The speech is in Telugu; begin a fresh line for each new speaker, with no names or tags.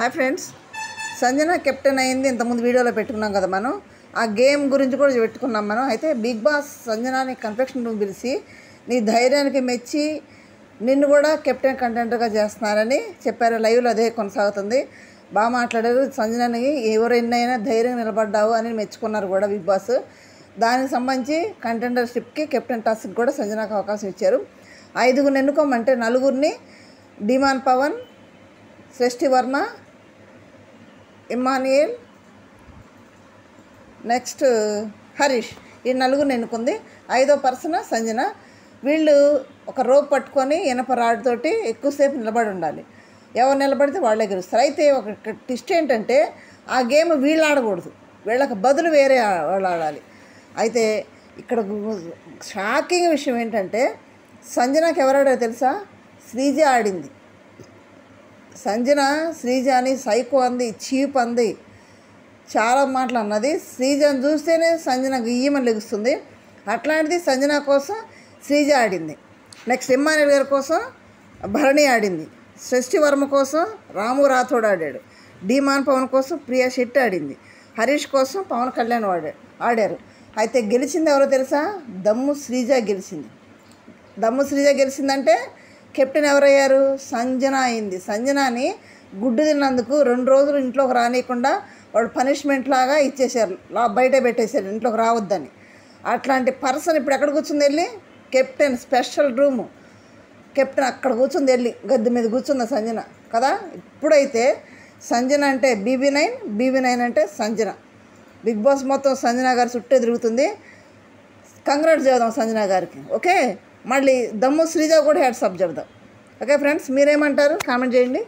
హాయ్ ఫ్రెండ్స్, సంజన కెప్టెన్ అయింది ఇంతకుముందు వీడియోలో పెట్టుకున్నాం కదా. మనం ఆ గేమ్ గురించి కూడా పెట్టుకున్నాం మనం. అయితే బిగ్ బాస్ సంజనాని కన్ఫెక్షన్ రూమ్ పిలిచి నీ ధైర్యానికి మెచ్చి నిన్ను కూడా కెప్టెన్ కంటెంటర్గా చేస్తున్నారని చెప్పారు. లైవ్లో అదే కొనసాగుతుంది. బాగా మాట్లాడారు. సంజనని ఎవరైనా ధైర్యం నిలబడ్డావు అని మెచ్చుకున్నారు కూడా బిగ్ బాస్. దానికి సంబంధించి కంటెండర్షిప్కి కెప్టెన్ టాస్క్ కూడా సంజనాకు అవకాశం ఇచ్చారు. 5గురిని ఎన్నుకోమంటే 4గురిని డిమాన్ పవన్, సృష్టి వర్మ, ఇమ్మాన్యుయల్, నెక్స్ట్ హరీష్, ఈ 4గురిని ఎన్నుకుంది. 5వ పర్సన్ సంజన. వీళ్ళు ఒక రోప్ పట్టుకొని ఇనప రాడ్తోటి ఎక్కువసేపు నిలబడి ఉండాలి. ఎవరు నిలబడితే వాళ్ళే గెలుస్తారు. అయితే ఒక ట్విస్ట్ ఏంటంటే ఆ గేమ్ వీళ్ళు ఆడకూడదు, వీళ్ళకి బదులు వేరే వాళ్ళు ఆడాలి. అయితే ఇక్కడ షాకింగ్ విషయం ఏంటంటే సంజనకి ఎవరాడో తెలుసా? శ్రీజ ఆడింది. సంజన శ్రీజని సైకో అంది, చీప్ అంది, చాలా మాటలు అన్నది. శ్రీజను చూస్తేనే సంజన గయ్యమని లెగుస్తుంది. అట్లాంటిది సంజన కోసం శ్రీజ ఆడింది. నెక్స్ట్ ఇమ్మాన్యుయల్ గారి కోసం భరణి ఆడింది. సృష్టి వర్మ కోసం రాము రాథోడ్ ఆడాడు. డిమాన్ పవన్ కోసం ప్రియా శెట్టి ఆడింది. హరీష్ కోసం పవన్ కళ్యాణ్ ఆడారు. అయితే గెలిచింది ఎవరో తెలుసా? దమ్ము శ్రీజ గెలిచింది. దమ్ము శ్రీజ గెలిచిందంటే కెప్టెన్ ఎవరయ్యారు? సంజన అయింది. సంజనాని గుడ్డు తిన్నందుకు 2 రోజులు ఇంట్లోకి రానియకుండా వాడు పనిష్మెంట్ లాగా ఇచ్చేసారు, బయట పెట్టేశారు, ఇంట్లోకి రావద్దని. అట్లాంటి పర్సన్ ఇప్పుడు ఎక్కడ కూర్చుంది? వెళ్ళి కెప్టెన్ స్పెషల్ రూము కెప్టెన్ అక్కడ కూర్చుంది, వెళ్ళి గద్దె మీద కూర్చుంది సంజన కదా. ఇప్పుడైతే సంజన అంటే బీబీ9 అంటే సంజన. బిగ్ బాస్ మొత్తం సంజన గారి చుట్టే తిరుగుతుంది. కంగ్రాట్స్ చెబుదాం సంజన గారికి. ఓకే, మళ్ళీ దమ్ము శ్రీజ కూడా హ్యాట్సాప్ చెబుదాం. ఓకే ఫ్రెండ్స్, మీరేమంటారు? కామెంట్ చేయండి.